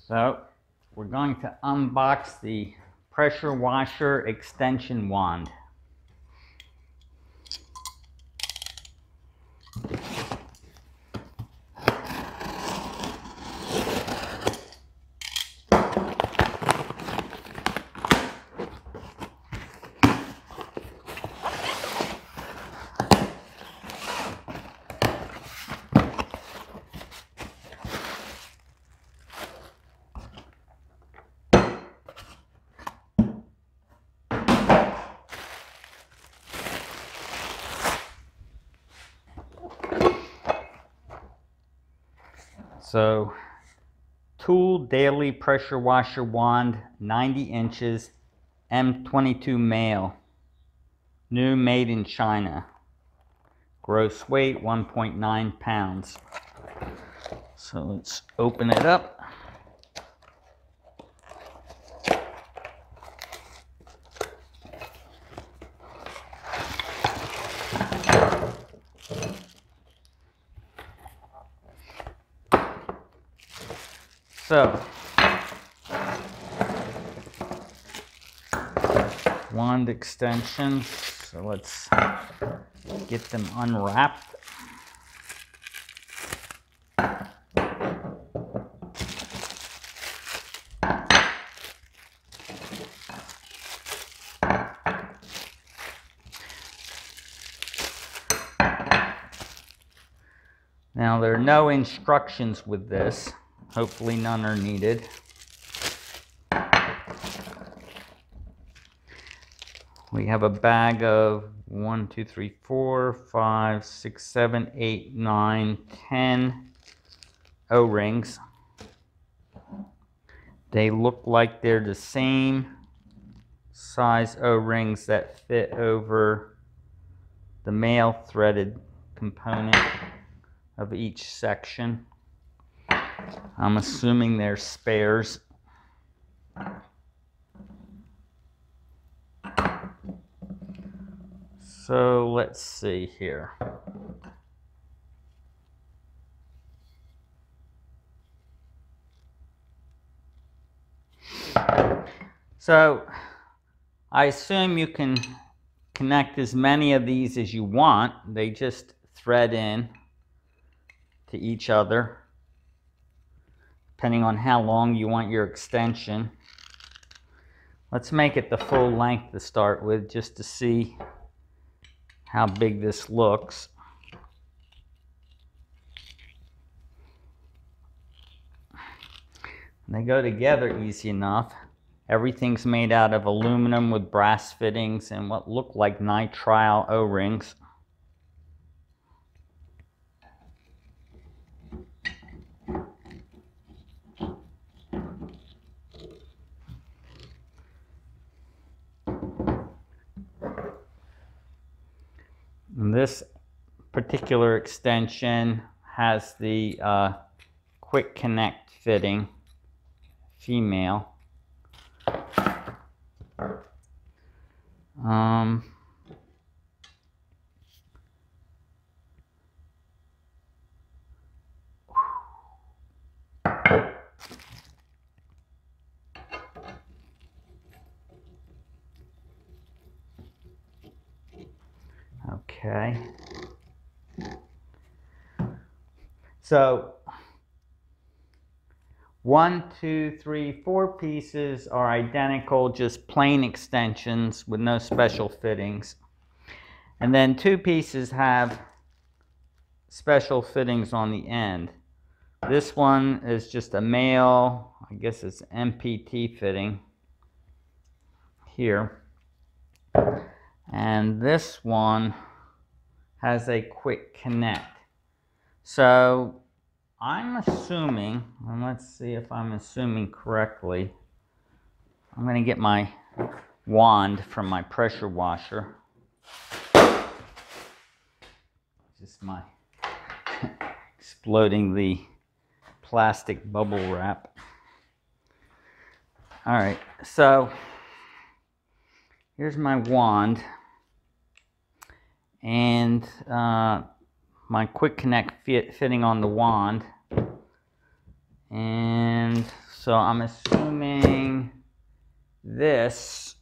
So we're going to unbox the pressure washer extension wand. So, Tool Daily Pressure Washer Wand, 90 inches, M22 male, new, made in China. Gross weight 1.9 pounds. So let's open it up. So, wand extensions. So let's get them unwrapped. Now, there are no instructions with this. Hopefully none are needed. We have a bag of 1, 2, 3, 4, 5, 6, 7, 8, 9, 10 O-rings. They look like they're the same size O-rings that fit over the male threaded component of each section. I'm assuming they're spares. So let's see here. So I assume you can connect as many of these as you want. They just thread in to each other, depending on how long you want your extension. Let's make it the full length to start with, just to see how big this looks. They go together easy enough. Everything's made out of aluminum with brass fittings and what look like nitrile O-rings. And this particular extension has the quick connect fitting, female. Okay. So 1, 2, 3, 4 pieces are identical, just plain extensions with no special fittings. And then 2 pieces have special fittings on the end. This one is just a male, I guess it's MPT fitting here. And this one has a quick connect. So I'm assuming, and let's see if I'm assuming correctly, I'm going to get my wand from my pressure washer. Just my exploding the plastic bubble wrap. All right, so here's my wand, and my quick connect fitting on the wand. And So I'm assuming this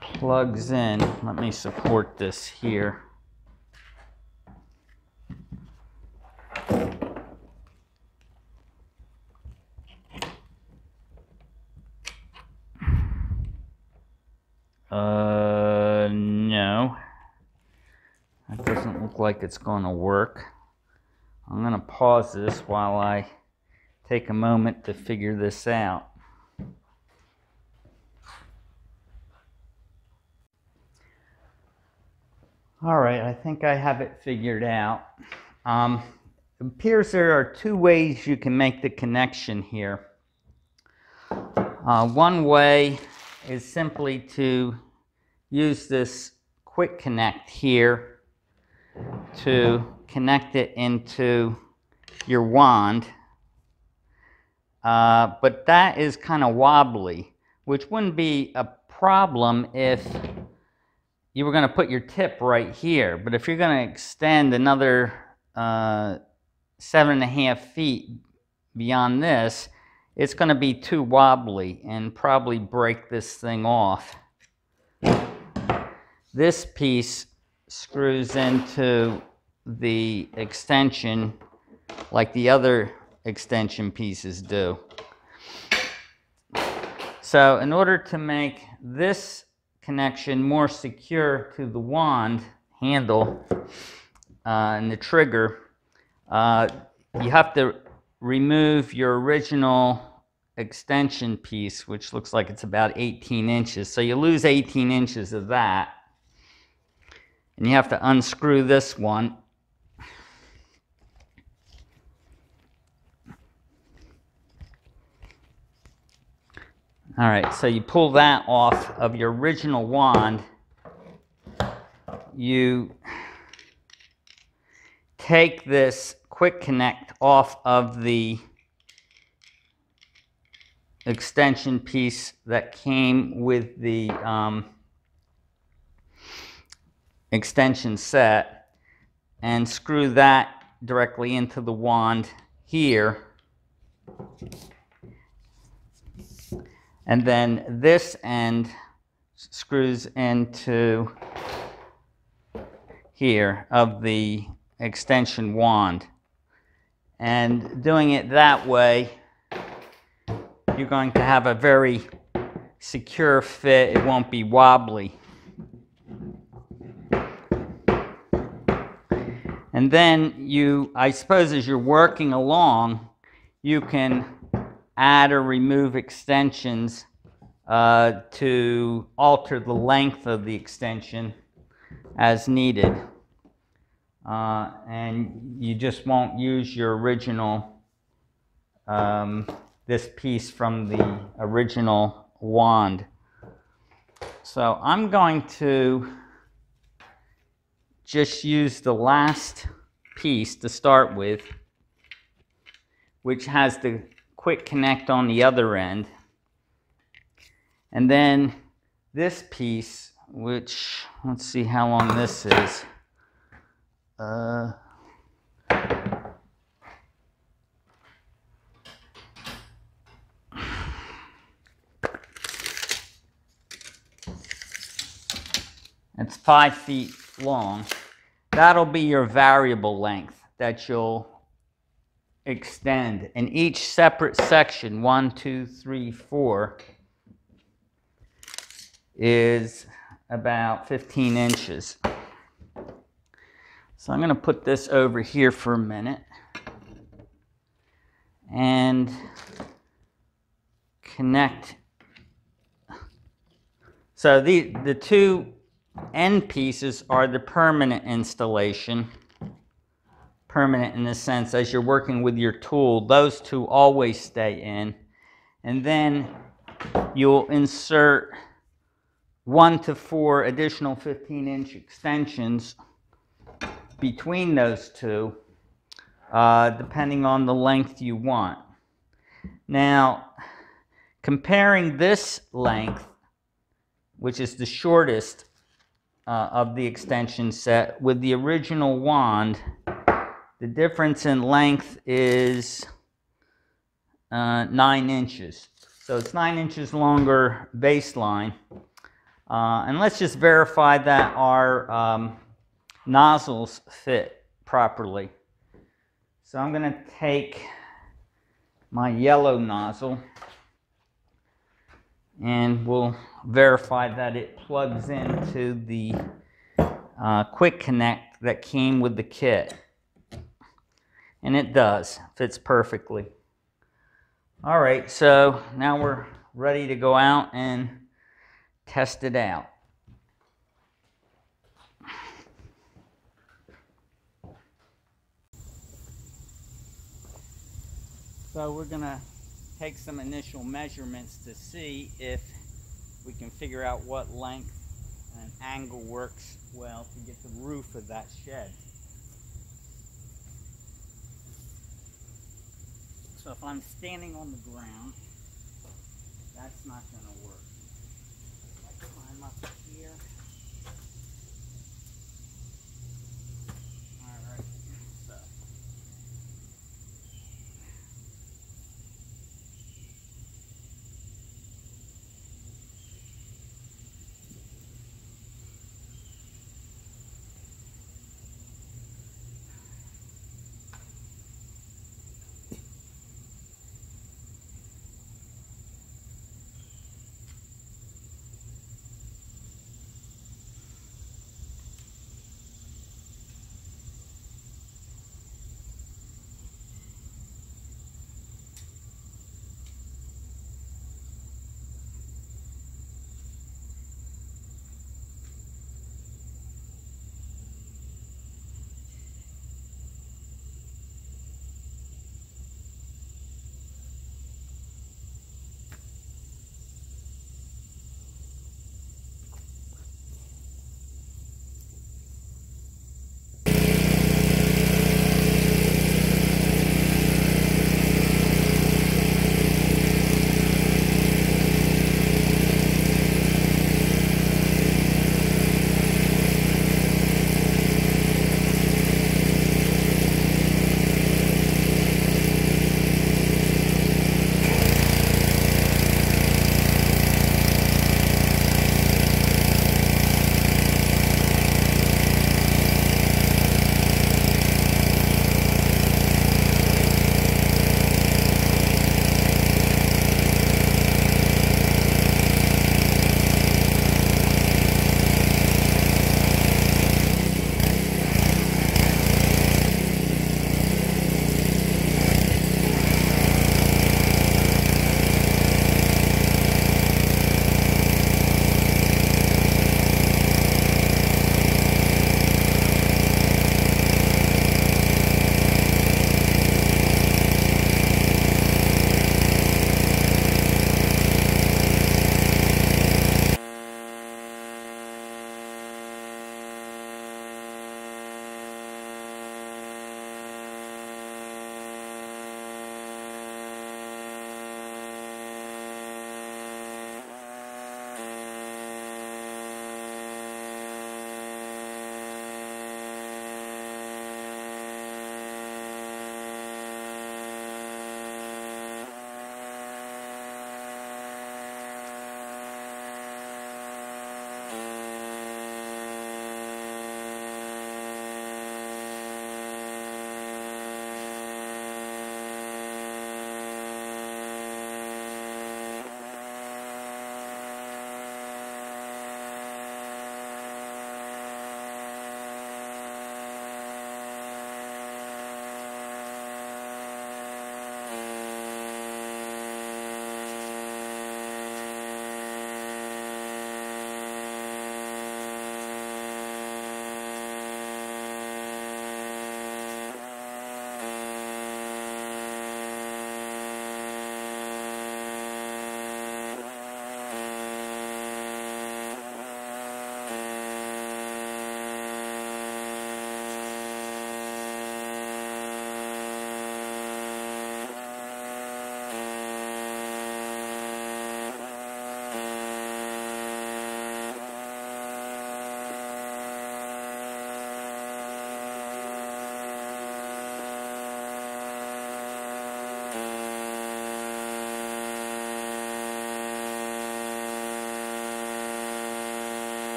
plugs in. Let me support this here. No. That doesn't look like it's going to work. I'm going to pause this while I take a moment to figure this out. All right, I think I have it figured out. It appears there are two ways you can make the connection here. One way is simply to use this quick connect here to connect it into your wand. But that is kind of wobbly, which wouldn't be a problem if you were going to put your tip right here. But if you're going to extend another 7.5 feet beyond this, it's going to be too wobbly and probably break this thing off. This piece screws into the extension like the other extension pieces do. So in order to make this connection more secure to the wand handle and the trigger, you have to remove your original extension piece, which looks like it's about 18 inches. So you lose 18 inches of that. And you have to unscrew this one. All right, so you pull that off of your original wand. You take this quick connect off of the extension piece that came with the extension set and screw that directly into the wand here. And then this end screws into here of the extension wand. And doing it that way, you're going to have a very secure fit. It won't be wobbly. And then you, I suppose as you're working along, you can add or remove extensions to alter the length of the extension as needed. And you just won't use your original, this piece from the original wand. So I'm going to just use the last piece to start with, which has the quick connect on the other end. And then this piece, which, let's see how long this is. It's 5 feet long. That'll be your variable length that you'll extend. And each separate section, 1, 2, 3, 4, is about 15 inches. So I'm going to put this over here for a minute and connect. So the two end pieces are the permanent installation. Permanent in the sense as you're working with your tool, those two always stay in. And then you'll insert 1 to 4 additional 15-inch extensions between those two, depending on the length you want. Now, comparing this length, which is the shortest of the extension set, with the original wand, the difference in length is 9 inches. So it's 9 inches longer baseline. And let's just verify that our nozzles fit properly. So I'm going to take my yellow nozzle and we'll verify that it plugs into the quick connect that came with the kit. And it does, fits perfectly. All right, so now we're ready to go out and test it out. So we're going to take some initial measurements to see if we can figure out what length and angle works well to get the roof of that shed. So if I'm standing on the ground, that's not going to work. I climb up here. All right, so.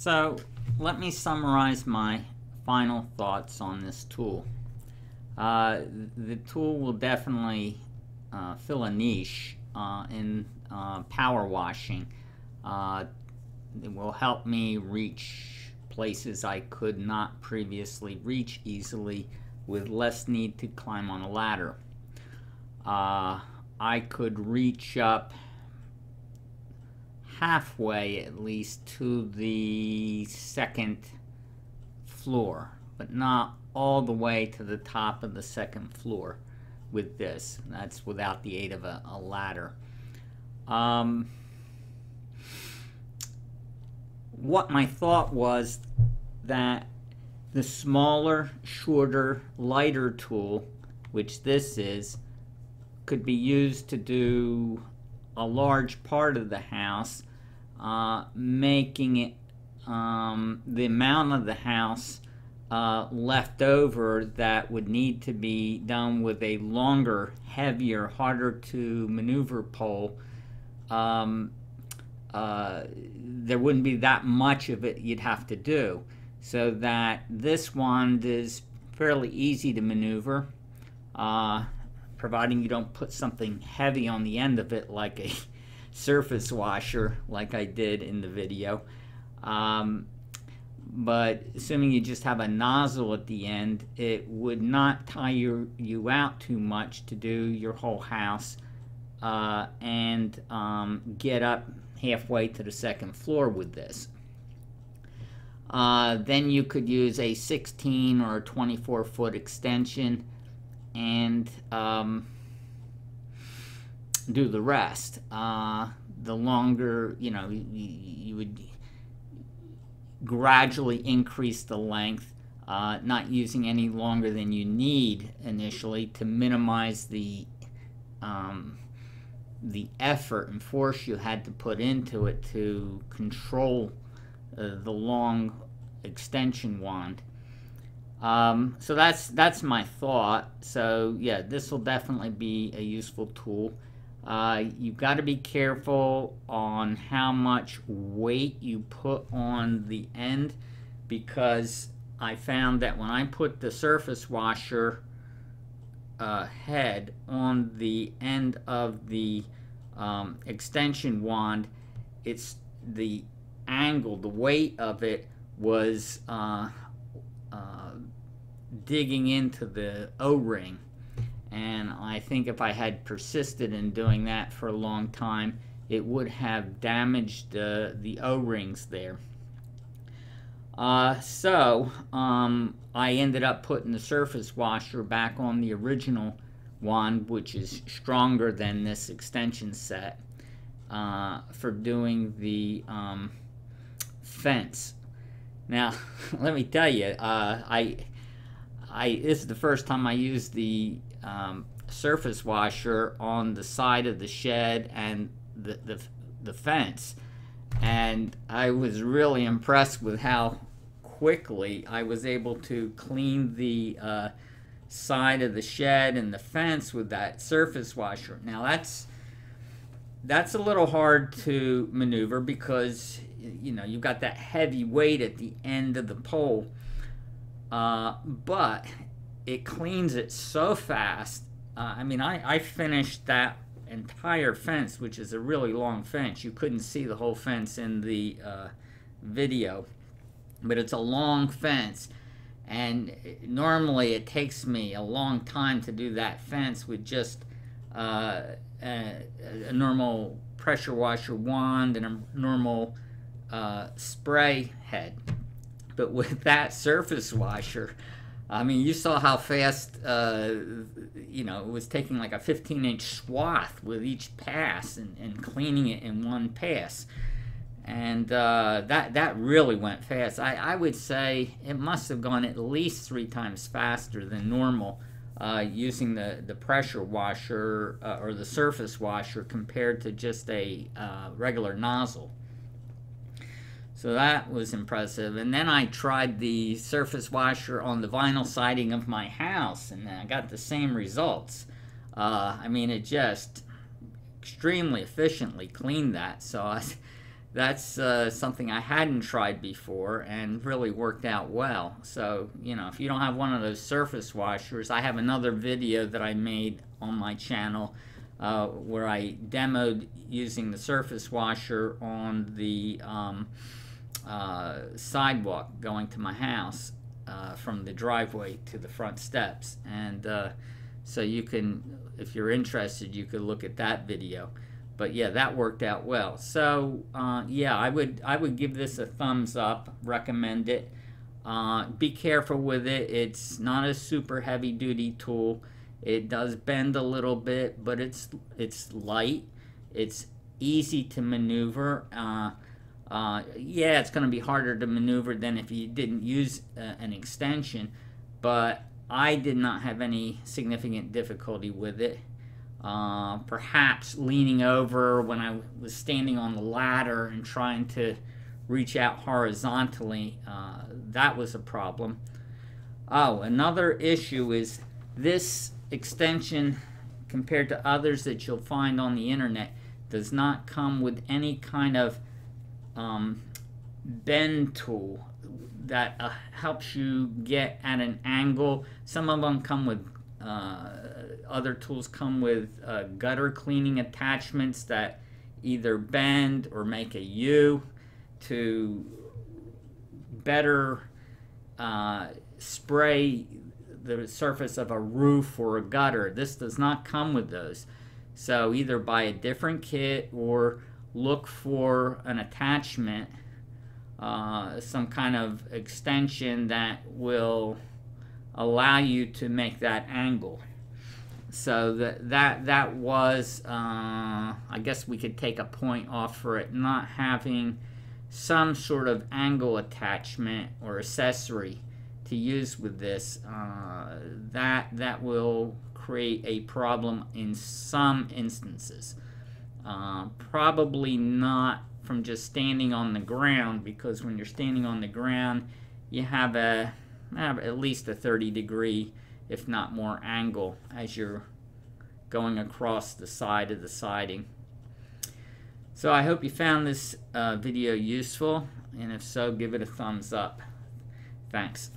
So let me summarize my final thoughts on this tool. The tool will definitely fill a niche in power washing. It will help me reach places I could not previously reach easily with less need to climb on a ladder. I could reach up halfway at least to the second floor, but not all the way to the top of the second floor with this. That's without the aid of a ladder. What my thought was that the smaller, shorter, lighter tool, which this is, could be used to do a large part of the house, making it the amount of the house left over that would need to be done with a longer, heavier, harder to maneuver pole. There wouldn't be that much of it you'd have to do, so that this wand is fairly easy to maneuver, providing you don't put something heavy on the end of it like a surface washer like I did in the video. But assuming you just have a nozzle at the end, it would not tire you out too much to do your whole house and get up halfway to the second floor with this. Then you could use a 16 or a 24-foot extension and do the rest. The longer, you would gradually increase the length, not using any longer than you need initially to minimize the effort and force you had to put into it to control the long extension wand. So that's my thought. So yeah, this will definitely be a useful tool. You've got to be careful on how much weight you put on the end, because I found that when I put the surface washer head on the end of the extension wand, it's the angle, the weight of it was digging into the O-ring, and I think if I had persisted in doing that for a long time, it would have damaged the O-rings there. So I ended up putting the surface washer back on the original wand, which is stronger than this extension set, for doing the fence. Now let me tell you, this is the first time I used the surface washer on the side of the shed and the fence, and I was really impressed with how quickly I was able to clean the side of the shed and the fence with that surface washer. Now that's a little hard to maneuver because you've got that heavy weight at the end of the pole, but it cleans it so fast. I mean, I finished that entire fence, which is a really long fence. You couldn't see the whole fence in the video, but it's a long fence, and normally it takes me a long time to do that fence with just a normal pressure washer wand and a normal spray head. But with that surface washer, I mean, you saw how fast, it was taking like a 15-inch swath with each pass and cleaning it in one pass. And that really went fast. I would say it must have gone at least 3 times faster than normal using the pressure washer or the surface washer compared to just a regular nozzle. So that was impressive. And then I tried the surface washer on the vinyl siding of my house, and I got the same results. I mean, it just extremely efficiently cleaned that. So that's something I hadn't tried before and really worked out well. So, you know, if you don't have one of those surface washers, I have another video that I made on my channel where I demoed using the surface washer on the sidewalk going to my house from the driveway to the front steps. And so you can, if you're interested, you could look at that video. But yeah, that worked out well. So yeah, I would give this a thumbs up, recommend it. Be careful with it. It's not a super heavy duty tool. It does bend a little bit, but it's light. It's easy to maneuver. Yeah, it's going to be harder to maneuver than if you didn't use an extension, but I did not have any significant difficulty with it. Perhaps leaning over when I was standing on the ladder and trying to reach out horizontally, that was a problem. Oh, another issue is this extension, compared to others that you'll find on the internet, does not come with any kind of bend tool that helps you get at an angle. Some of them come with other tools come with gutter cleaning attachments that either bend or make a U to better spray the surface of a roof or a gutter. This does not come with those. So either buy a different kit or look for an attachment, some kind of extension that will allow you to make that angle. So that was, I guess we could take a point off for it not having some sort of angle attachment or accessory to use with this. That will create a problem in some instances. Probably not from just standing on the ground, because when you're standing on the ground, you have at least a 30-degree, if not more, angle as you're going across the side of the siding. So I hope you found this video useful, and if so, give it a thumbs up. Thanks.